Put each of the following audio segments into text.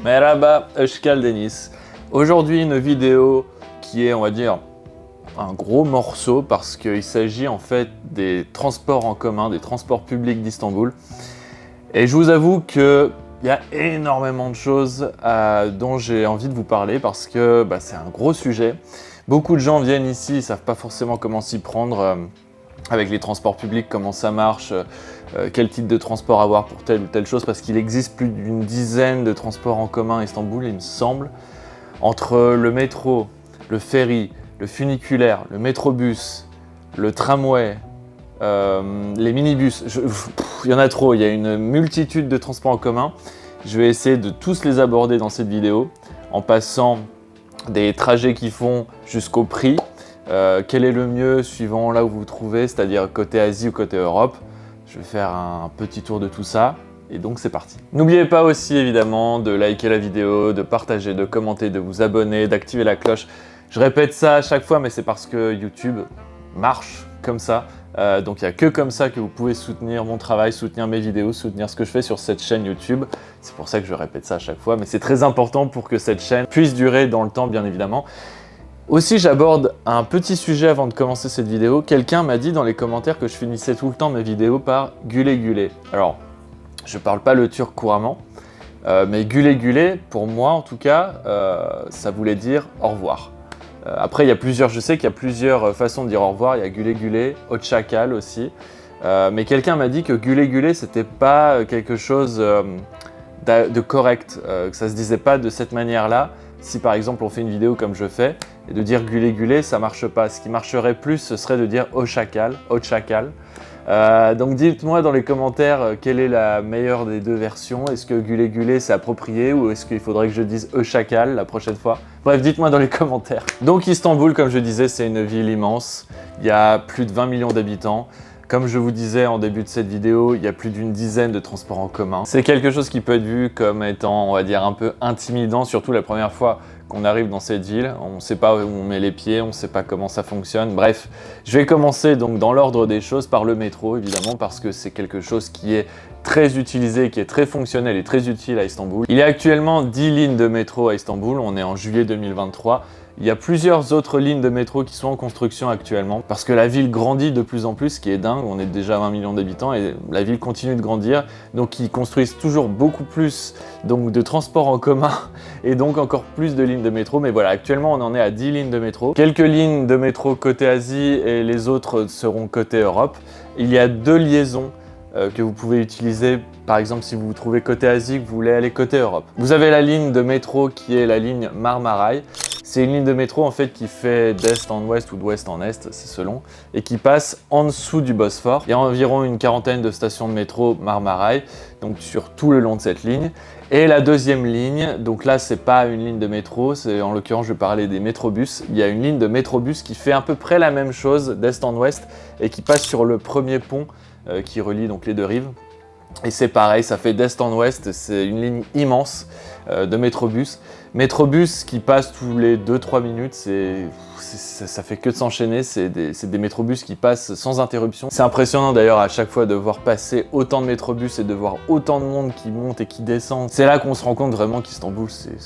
Merhaba, Euskal Deniz. Aujourd'hui, une vidéo qui est, on va dire, un gros morceau parce qu'il s'agit en fait des transports en commun, des transports publics d'Istanbul. Et je vous avoue qu'il y a énormément de choses dont j'ai envie de vous parler parce que c'est un gros sujet. Beaucoup de gens viennent ici, ils ne savent pas forcément comment s'y prendre avec les transports publics, comment ça marche, quel type de transport avoir pour telle ou telle chose, parce qu'il existe plus d'une dizaine de transports en commun à Istanbul, il me semble. Entre le métro, le ferry, le funiculaire, le métrobus, le tramway, les minibus, il y en a trop, il y a une multitude de transports en commun. Je vais essayer de tous les aborder dans cette vidéo, en passant des trajets qu'ils font jusqu'au prix, quel est le mieux suivant là où vous vous trouvez, c'est-à-dire côté Asie ou côté Europe. Je vais faire un petit tour de tout ça, et donc c'est parti. N'oubliez pas aussi évidemment de liker la vidéo, de partager, de commenter, de vous abonner, d'activer la cloche. Je répète ça à chaque fois, mais c'est parce que YouTube marche comme ça. Donc il n'y a que comme ça que vous pouvez soutenir mon travail, soutenir mes vidéos, soutenir ce que je fais sur cette chaîne YouTube. C'est pour ça que je répète ça à chaque fois, mais c'est très important pour que cette chaîne puisse durer dans le temps, bien évidemment. Aussi, j'aborde un petit sujet avant de commencer cette vidéo. Quelqu'un m'a dit dans les commentaires que je finissais tout le temps mes vidéos par « güle güle ». Alors, je parle pas le turc couramment, mais « güle güle », pour moi en tout cas, ça voulait dire « au revoir ». Après, je sais qu'il y a plusieurs façons de dire au revoir. Il y a güle güle, hoşça kal aussi. Mais quelqu'un m'a dit que güle güle, c'était pas quelque chose de correct, que ça se disait pas de cette manière-là. Si par exemple on fait une vidéo comme je fais, et de dire güle güle, ça marche pas. Ce qui marcherait plus, ce serait de dire hoşça kal. Donc dites-moi dans les commentaires quelle est la meilleure des deux versions. Est-ce que güle güle c'est approprié ou est-ce qu'il faudrait que je dise hoşça kal la prochaine fois? Bref, dites-moi dans les commentaires. Donc Istanbul, comme je disais, c'est une ville immense. Il y a plus de 20 millions d'habitants. Comme je vous disais en début de cette vidéo, il y a plus d'une dizaine de transports en commun. C'est quelque chose qui peut être vu comme étant, on va dire, un peu intimidant, surtout la première fois qu'on arrive dans cette ville. On ne sait pas où on met les pieds, on ne sait pas comment ça fonctionne. Bref, je vais commencer donc dans l'ordre des choses par le métro, évidemment, parce que c'est quelque chose qui est très utilisé, qui est très fonctionnel et très utile à Istanbul. Il y a actuellement 10 lignes de métro à Istanbul, on est en juillet 2023. Il y a plusieurs autres lignes de métro qui sont en construction actuellement parce que la ville grandit de plus en plus, ce qui est dingue. On est déjà 20 millions d'habitants et la ville continue de grandir. Donc ils construisent toujours beaucoup plus de transports en commun et donc encore plus de lignes de métro. Mais voilà, actuellement on en est à 10 lignes de métro. Quelques lignes de métro côté Asie et les autres seront côté Europe. Il y a 2 liaisons que vous pouvez utiliser, par exemple si vous vous trouvez côté Asie, que vous voulez aller côté Europe. Vous avez la ligne de métro qui est la ligne Marmaray. C'est une ligne de métro en fait qui fait d'est en ouest ou d'ouest en est, c'est selon, et qui passe en dessous du Bosphore. Il y a environ une quarantaine de stations de métro Marmaray, donc sur tout le long de cette ligne. Et la deuxième ligne, donc là c'est pas une ligne de métro, c'est en l'occurrence je vais parler des métrobus. Il y a une ligne de métrobus qui fait à peu près la même chose d'est en ouest et qui passe sur le premier pont qui relie donc les deux rives. Et c'est pareil, ça fait d'est en ouest, c'est une ligne immense de métrobus. Métrobus qui passe tous les 2-3 minutes, ça fait que de s'enchaîner, c'est des métrobus qui passent sans interruption. C'est impressionnant d'ailleurs à chaque fois de voir passer autant de métrobus et de voir autant de monde qui monte et qui descend. C'est là qu'on se rend compte vraiment qu'Istanbul c'est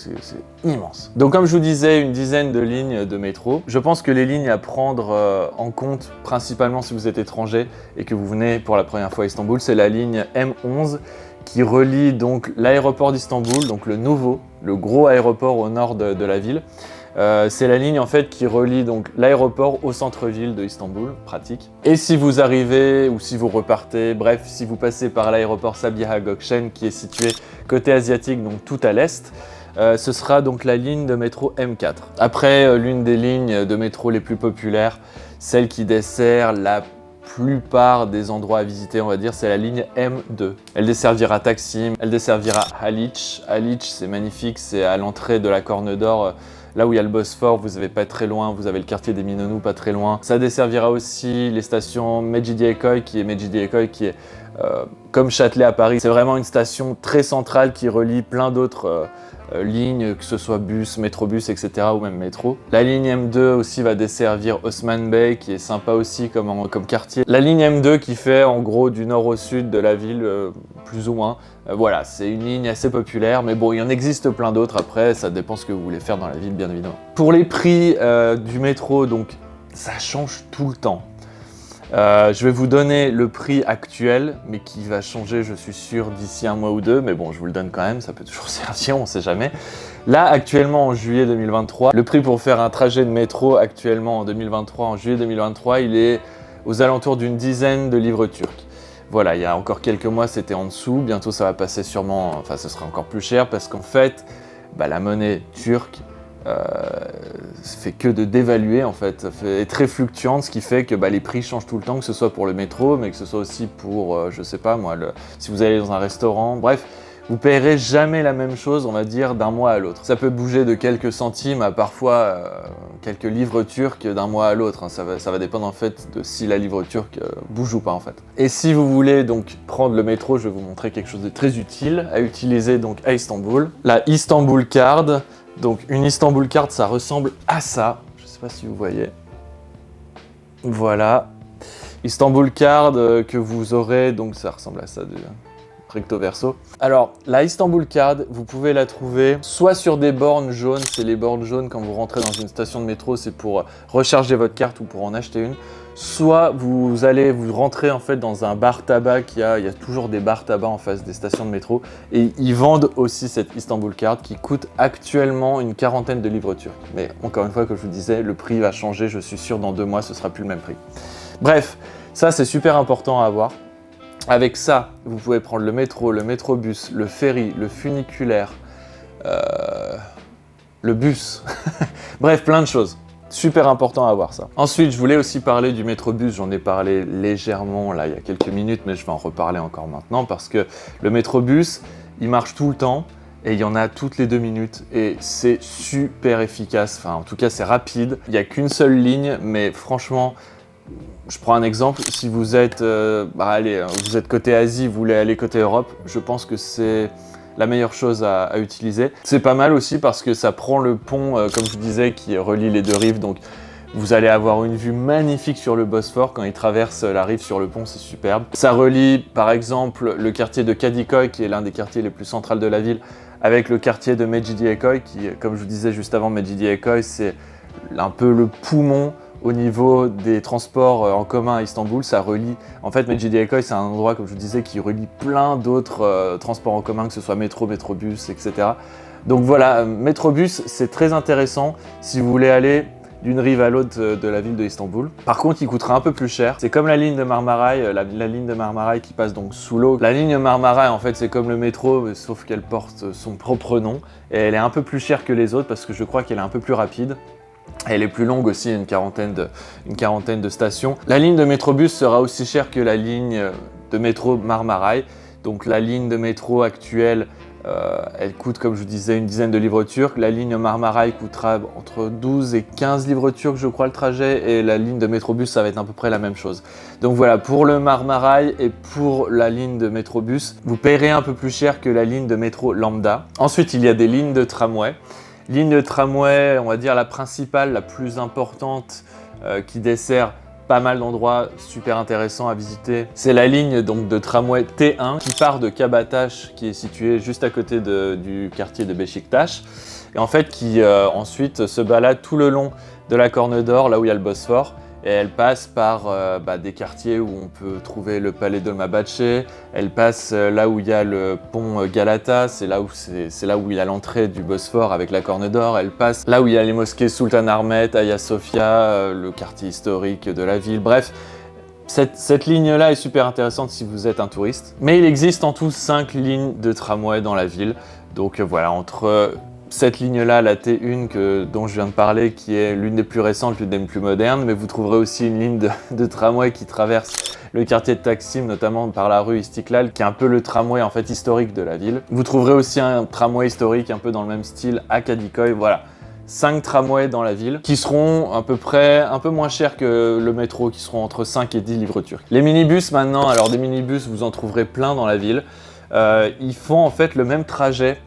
immense. Donc comme je vous disais, une dizaine de lignes de métro. Je pense que les lignes à prendre en compte, principalement si vous êtes étranger et que vous venez pour la première fois à Istanbul, c'est la ligne M11 qui relie donc l'aéroport d'Istanbul, donc le gros aéroport au nord de la ville. C'est la ligne en fait qui relie donc l'aéroport au centre-ville de Istanbul, pratique. Et si vous arrivez ou si vous repartez, bref, si vous passez par l'aéroport Sabiha Gökçen qui est situé côté asiatique, donc tout à l'est, ce sera donc la ligne de métro M4. Après, l'une des lignes de métro les plus populaires, celle qui dessert la plupart des endroits à visiter, on va dire, c'est la ligne M2. Elle desservira Taksim, elle desservira Haliç. Haliç, c'est magnifique, c'est à l'entrée de la Corne d'Or, là où il y a le Bosphore, vous n'avez pas très loin, vous avez le quartier des Minonou pas très loin. Ça desservira aussi les stations Mecidiyeköy qui est comme Châtelet à Paris. C'est vraiment une station très centrale qui relie plein d'autres lignes, que ce soit bus, métrobus, etc. ou même métro. La ligne M2 aussi va desservir Haussmann Bay, qui est sympa aussi comme quartier. La ligne M2 qui fait en gros du nord au sud de la ville, plus ou moins. Voilà, c'est une ligne assez populaire, mais bon, il y en existe plein d'autres. Après, ça dépend ce que vous voulez faire dans la ville, bien évidemment. Pour les prix du métro, donc ça change tout le temps. Je vais vous donner le prix actuel, mais qui va changer, je suis sûr, d'ici un mois ou deux. Mais bon, je vous le donne quand même, ça peut toujours servir, on ne sait jamais. Là, actuellement, en juillet 2023, le prix pour faire un trajet de métro, actuellement en 2023, en juillet 2023, il est aux alentours d'une dizaine de livres turcs. Voilà, il y a encore quelques mois, c'était en dessous. Bientôt, ça va passer sûrement, enfin, ce sera encore plus cher parce qu'en fait, la monnaie turque fait que de dévaluer en fait, est très fluctuante, ce qui fait que les prix changent tout le temps, que ce soit pour le métro, mais que ce soit aussi pour, je sais pas moi, si vous allez dans un restaurant, bref, vous payerez jamais la même chose, on va dire, d'un mois à l'autre. Ça peut bouger de quelques centimes à parfois quelques livres turcs d'un mois à l'autre, hein. Ça va dépendre en fait de si la livre turque bouge ou pas en fait. Et si vous voulez donc prendre le métro, je vais vous montrer quelque chose de très utile à utiliser donc à Istanbul. La Istanbul Card. Donc une Istanbul Card, ça ressemble à ça. Je ne sais pas si vous voyez. Voilà. Istanbul Card que vous aurez, donc ça ressemble à ça du recto verso. Alors, la Istanbul Card, vous pouvez la trouver soit sur des bornes jaunes, c'est les bornes jaunes quand vous rentrez dans une station de métro, c'est pour recharger votre carte ou pour en acheter une. Soit vous rentrez en fait dans un bar tabac, il y a toujours des bars tabac en face des stations de métro, et ils vendent aussi cette Istanbul Card qui coûte actuellement une quarantaine de livres turcs. Mais encore une fois, comme je vous disais, le prix va changer, je suis sûr dans 2 mois ce sera plus le même prix. Bref, ça c'est super important à avoir. Avec ça, vous pouvez prendre le métro, le métrobus, le ferry, le funiculaire, le bus, bref, plein de choses. Super important à avoir ça. Ensuite, je voulais aussi parler du métrobus, j'en ai parlé légèrement là il y a quelques minutes, mais je vais en reparler encore maintenant parce que le métrobus, il marche tout le temps et il y en a toutes les 2 minutes et c'est super efficace, enfin en tout cas c'est rapide. Il n'y a qu'une seule ligne, mais franchement, je prends un exemple, si vous êtes, vous êtes côté Asie, vous voulez aller côté Europe, je pense que c'est la meilleure chose à utiliser. C'est pas mal aussi parce que ça prend le pont, comme je vous disais, qui relie les 2 rives, donc vous allez avoir une vue magnifique sur le Bosphore quand il traverse la rive sur le pont, c'est superbe. Ça relie par exemple le quartier de Kadıköy, qui est l'un des quartiers les plus centrales de la ville, avec le quartier de Mecidiyeköy, qui, comme je vous disais juste avant, Mecidiyeköy, c'est un peu le poumon au niveau des transports en commun à Istanbul. Ça relie, en fait Mecidiyeköy c'est un endroit, comme je vous disais, qui relie plein d'autres transports en commun, que ce soit métro, métrobus, etc. Donc voilà, métrobus c'est très intéressant si vous voulez aller d'une rive à l'autre de la ville de Istanbul. Par contre, il coûtera un peu plus cher. C'est comme la ligne de Marmaray, la ligne de Marmaray qui passe donc sous l'eau. La ligne Marmaray, en fait, c'est comme le métro, sauf qu'elle porte son propre nom. Et elle est un peu plus chère que les autres parce que je crois qu'elle est un peu plus rapide. Elle est plus longue aussi, une quarantaine de stations. La ligne de métrobus sera aussi chère que la ligne de métro Marmaray. Donc la ligne de métro actuelle, elle coûte, comme je vous disais, une dizaine de livres turcs. La ligne Marmaray coûtera entre 12 et 15 livres turcs, je crois, le trajet. Et la ligne de métrobus, ça va être à peu près la même chose. Donc voilà, pour le Marmaray et pour la ligne de métrobus, vous payerez un peu plus cher que la ligne de métro lambda. Ensuite, il y a des lignes de tramway. Ligne de tramway, on va dire la principale, la plus importante, qui dessert pas mal d'endroits super intéressants à visiter. C'est la ligne donc de tramway T1 qui part de Kabataş, qui est située juste à côté du quartier de Beşiktaş, et en fait qui ensuite se balade tout le long de la Corne d'Or, là où il y a le Bosphore. Et elle passe par des quartiers où on peut trouver le palais Dolmabahçe, elle passe là où il y a le pont Galata, c'est là où il y a l'entrée du Bosphore avec la Corne d'Or, elle passe là où il y a les mosquées Sultanahmet, Hagia Sophia, le quartier historique de la ville, bref. Cette ligne-là est super intéressante si vous êtes un touriste. Mais il existe en tout 5 lignes de tramway dans la ville, donc voilà, entre cette ligne-là, la T1 dont je viens de parler, qui est l'une des plus récentes, l'une des plus modernes, mais vous trouverez aussi une ligne de tramway qui traverse le quartier de Taksim, notamment par la rue Istiklal, qui est un peu le tramway en fait historique de la ville. Vous trouverez aussi un tramway historique un peu dans le même style à Kadıköy, voilà. 5 tramways dans la ville qui seront à peu près un peu moins chers que le métro, qui seront entre 5 et 10 livres turcs. Les minibus maintenant, alors des minibus vous en trouverez plein dans la ville. Ils font en fait le même trajet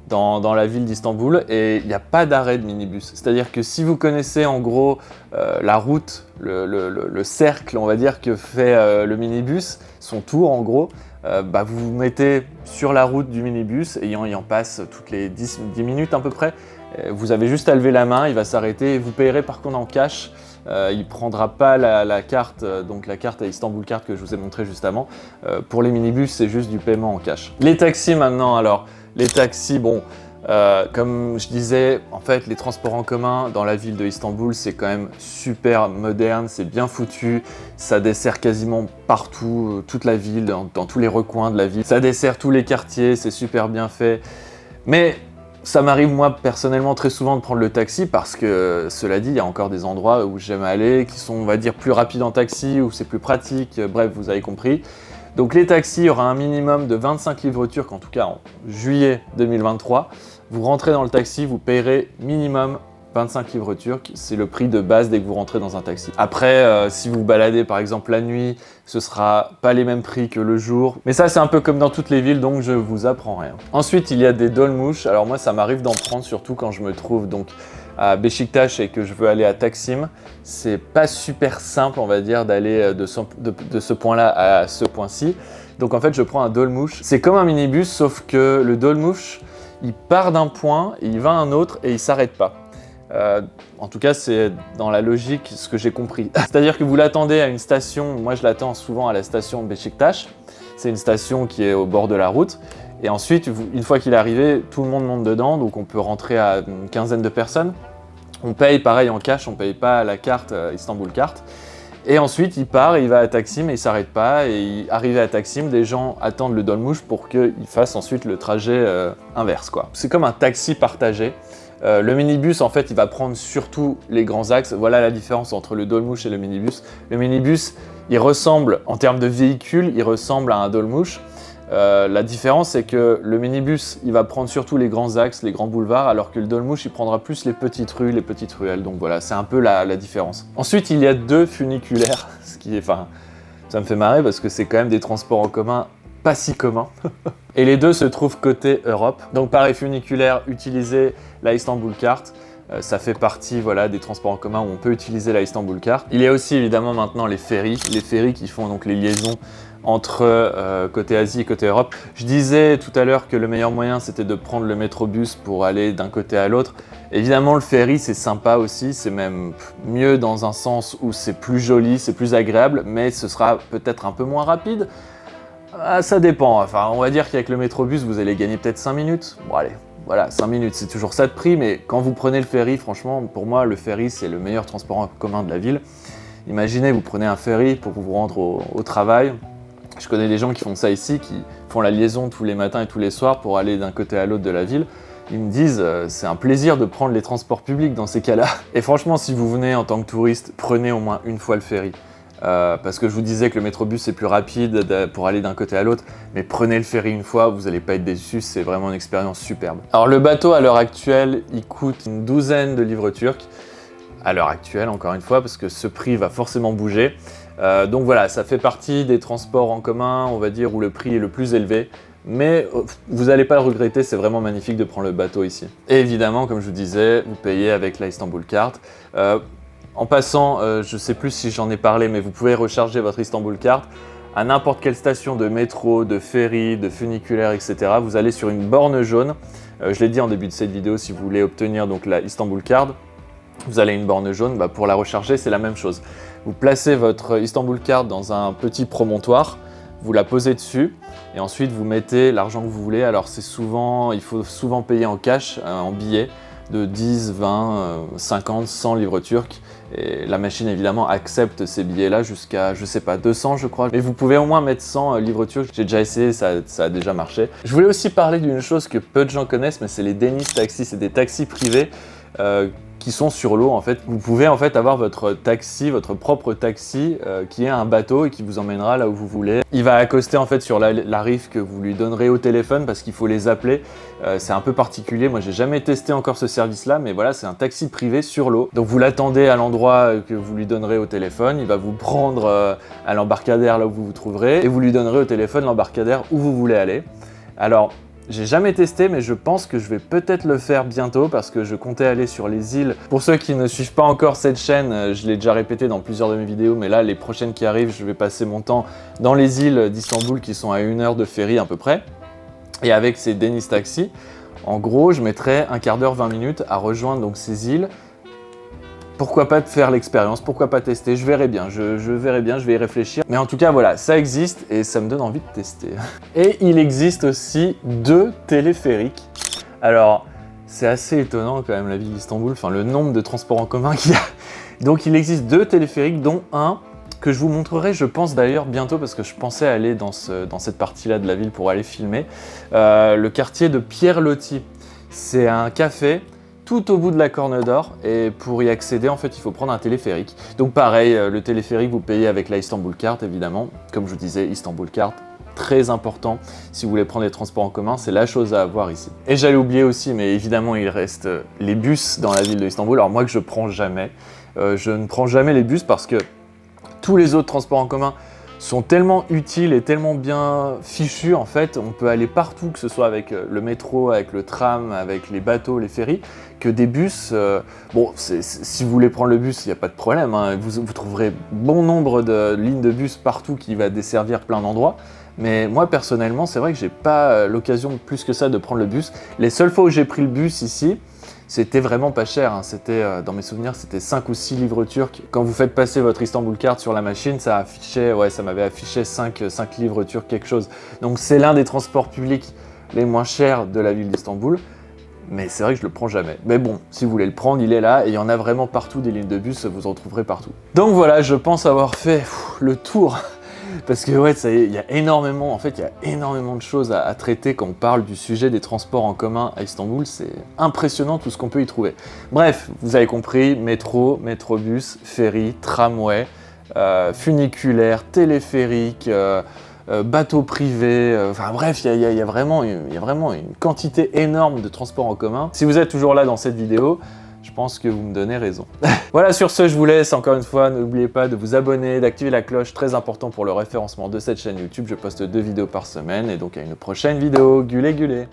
dans la ville d'Istanbul et il n'y a pas d'arrêt de minibus. C'est-à-dire que si vous connaissez en gros la route, le cercle on va dire que fait le minibus, son tour en gros, vous vous mettez sur la route du minibus et il en passe toutes les 10 minutes à peu près. Vous avez juste à lever la main, il va s'arrêter et vous payerez par contre en cash. Il ne prendra pas la carte, donc la carte à Istanbul Card que je vous ai montré juste avant. Pour les minibus, c'est juste du paiement en cash. Les taxis maintenant, alors, les taxis, bon, comme je disais, en fait, les transports en commun dans la ville de Istanbul, c'est quand même super moderne, c'est bien foutu, ça dessert quasiment partout, toute la ville, dans tous les recoins de la ville. Ça dessert tous les quartiers, c'est super bien fait. Mais ça m'arrive moi personnellement très souvent de prendre le taxi parce que, cela dit, il y a encore des endroits où j'aime aller, qui sont, on va dire, plus rapides en taxi, où c'est plus pratique, bref, vous avez compris. Donc les taxis, il y aura un minimum de 25 livres turcs, en tout cas en juillet 2023. Vous rentrez dans le taxi, vous payerez minimum 25 livres turcs, c'est le prix de base dès que vous rentrez dans un taxi. Après, si vous baladez par exemple la nuit, ce sera pas les mêmes prix que le jour. Mais ça, c'est un peu comme dans toutes les villes, donc je vous apprends rien. Ensuite, il y a des dolmouches. Alors moi, ça m'arrive d'en prendre, surtout quand je me trouve donc à Beşiktaş et que je veux aller à Taksim. C'est pas super simple, on va dire, d'aller de ce point-là à ce point-ci. Donc en fait, je prends un dolmouche. C'est comme un minibus, sauf que le dolmouche, il part d'un point, il va à un autre et il s'arrête pas. En tout cas, c'est dans la logique ce que j'ai compris. C'est-à-dire que vous l'attendez à une station, moi je l'attends souvent à la station Beşiktaş. C'est une station qui est au bord de la route. Et ensuite, une fois qu'il est arrivé, tout le monde monte dedans, donc on peut rentrer à une quinzaine de personnes. On paye pareil en cash, on ne paye pas à la carte Istanbul Card. Et ensuite, il part, il va à Taksim et il ne s'arrête pas. Et arrivé à Taksim, des gens attendent le dolmouche pour qu'il fasse ensuite le trajet inverse, quoi. C'est comme un taxi partagé. Le minibus, en fait, il va prendre surtout les grands axes. Voilà la différence entre le dolmouche et le minibus. Le minibus, il ressemble, en termes de véhicule, il ressemble à un dolmouche. La différence, c'est que le minibus, il va prendre surtout les grands axes, les grands boulevards, alors que le dolmouche, il prendra plus les petites rues, les petites ruelles. Donc voilà, c'est un peu la différence. Ensuite, il y a 2 funiculaires, ce qui est, enfin, ça me fait marrer parce que c'est quand même des transports en commun pas si communs. Et les 2 se trouvent côté Europe. Donc pareil, funiculaire, utilisez la Istanbul Card. Ça fait partie voilà, des transports en commun où on peut utiliser la Istanbul Card. Il y a aussi évidemment maintenant les ferries qui font donc les liaisons entre côté Asie et côté Europe. Je disais tout à l'heure que le meilleur moyen c'était de prendre le métrobus pour aller d'un côté à l'autre. Évidemment le ferry c'est sympa aussi, c'est même mieux dans un sens où c'est plus joli, c'est plus agréable, mais ce sera peut-être un peu moins rapide. Ça dépend, enfin on va dire qu'avec le métrobus vous allez gagner peut-être 5 minutes. Bon allez, voilà 5 minutes c'est toujours ça de prix, mais quand vous prenez le ferry, franchement pour moi le ferry c'est le meilleur transport en commun de la ville. Imaginez vous prenez un ferry pour vous rendre au travail. Je connais des gens qui font ça ici, qui font la liaison tous les matins et tous les soirs pour aller d'un côté à l'autre de la ville. Ils me disent c'est un plaisir de prendre les transports publics dans ces cas-là. Et franchement, si vous venez en tant que touriste, prenez au moins une fois le ferry. Parce que je vous disais que le métrobus c'est plus rapide pour aller d'un côté à l'autre, mais prenez le ferry une fois, vous n'allez pas être déçus, c'est vraiment une expérience superbe. Alors le bateau à l'heure actuelle, il coûte une douzaine de livres turcs. À l'heure actuelle, encore une fois, parce que ce prix va forcément bouger. Donc voilà, ça fait partie des transports en commun, on va dire, où le prix est le plus élevé. Mais vous n'allez pas le regretter, c'est vraiment magnifique de prendre le bateau ici. Et évidemment, comme je vous disais, vous payez avec la Istanbul Card. En passant, je ne sais plus si j'en ai parlé, mais vous pouvez recharger votre Istanbul Card à n'importe quelle station de métro, de ferry, de funiculaire, etc. Vous allez sur une borne jaune. Je l'ai dit en début de cette vidéo, si vous voulez obtenir donc, la Istanbul Card, vous allez à une borne jaune, pour la recharger, c'est la même chose. Vous placez votre Istanbul Card dans un petit promontoire, vous la posez dessus et ensuite vous mettez l'argent que vous voulez. Alors il faut souvent payer en cash, en billets de 10, 20, 50, 100 livres turcs. Et la machine évidemment accepte ces billets-là jusqu'à, je sais pas, 200 je crois. Mais vous pouvez au moins mettre 100 livres turcs. J'ai déjà essayé, ça a déjà marché. Je voulais aussi parler d'une chose que peu de gens connaissent, mais c'est les Deniz Taxi. C'est des taxis privés qui sont sur l'eau en fait. Vous pouvez en fait avoir votre taxi, votre propre taxi qui est un bateau et qui vous emmènera là où vous voulez. Il va accoster en fait sur la rive que vous lui donnerez au téléphone parce qu'il faut les appeler. C'est un peu particulier, moi j'ai jamais testé encore ce service là, mais voilà, c'est un taxi privé sur l'eau. Donc vous l'attendez à l'endroit que vous lui donnerez au téléphone, il va vous prendre à l'embarcadère là où vous vous trouverez et vous lui donnerez au téléphone l'embarcadère où vous voulez aller. Alors, j'ai jamais testé, mais je pense que je vais peut-être le faire bientôt parce que je comptais aller sur les îles. Pour ceux qui ne suivent pas encore cette chaîne, je l'ai déjà répété dans plusieurs de mes vidéos, mais là, les prochaines qui arrivent, je vais passer mon temps dans les îles d'Istanbul qui sont à 1 heure de ferry à peu près. Et avec ces Deniz Taxi, en gros, je mettrai un quart d'heure, 20 minutes à rejoindre donc ces îles. Pourquoi pas faire l'expérience, pourquoi pas tester, je verrai bien, je verrai bien, je vais y réfléchir. Mais en tout cas, voilà, ça existe et ça me donne envie de tester. Et il existe aussi 2 téléphériques. Alors, c'est assez étonnant quand même la ville d'Istanbul, enfin le nombre de transports en commun qu'il y a. Donc il existe 2 téléphériques, dont un que je vous montrerai, je pense d'ailleurs bientôt, parce que je pensais aller dans cette partie-là de la ville pour aller filmer, le quartier de Pierre Loti. C'est un café tout au bout de la Corne d'Or et pour y accéder en fait il faut prendre un téléphérique. Donc pareil, le téléphérique vous payez avec la Istanbul Card évidemment, comme je vous disais, Istanbul Card, très important si vous voulez prendre les transports en commun, c'est la chose à avoir ici. Et j'allais oublier aussi, mais évidemment il reste les bus dans la ville d'Istanbul, alors moi que je prends jamais, je ne prends jamais les bus parce que tous les autres transports en commun sont tellement utiles et tellement bien fichus en fait, on peut aller partout, que ce soit avec le métro, avec le tram, avec les bateaux, les ferries, que des bus, bon, si vous voulez prendre le bus, il n'y a pas de problème, hein, vous trouverez bon nombre de lignes de bus partout qui va desservir plein d'endroits, mais moi personnellement, c'est vrai que j'ai pas l'occasion plus que ça de prendre le bus. Les seules fois où j'ai pris le bus ici, c'était vraiment pas cher, hein. C'était, dans mes souvenirs, c'était 5 ou 6 livres turcs. Quand vous faites passer votre Istanbul Card sur la machine, ça affichait, ouais, ça m'avait affiché 5 livres turcs quelque chose. Donc c'est l'un des transports publics les moins chers de la ville d'Istanbul, mais c'est vrai que je le prends jamais. Mais bon, si vous voulez le prendre, il est là, et il y en a vraiment partout, des lignes de bus, vous en trouverez partout. Donc voilà, je pense avoir fait le tour. Parce que ouais, il y a énormément, en fait, il y a énormément de choses à traiter quand on parle du sujet des transports en commun à Istanbul. C'est impressionnant tout ce qu'on peut y trouver. Bref, vous avez compris, métro, métrobus, ferry, tramway, funiculaire, téléphérique, bateau privé, enfin bref, il y a vraiment une quantité énorme de transports en commun. Si vous êtes toujours là dans cette vidéo, je pense que vous me donnez raison. Voilà, sur ce, je vous laisse. Encore une fois, n'oubliez pas de vous abonner, d'activer la cloche, très important pour le référencement de cette chaîne YouTube. Je poste 2 vidéos par semaine et donc à une prochaine vidéo. Gulé, gulé.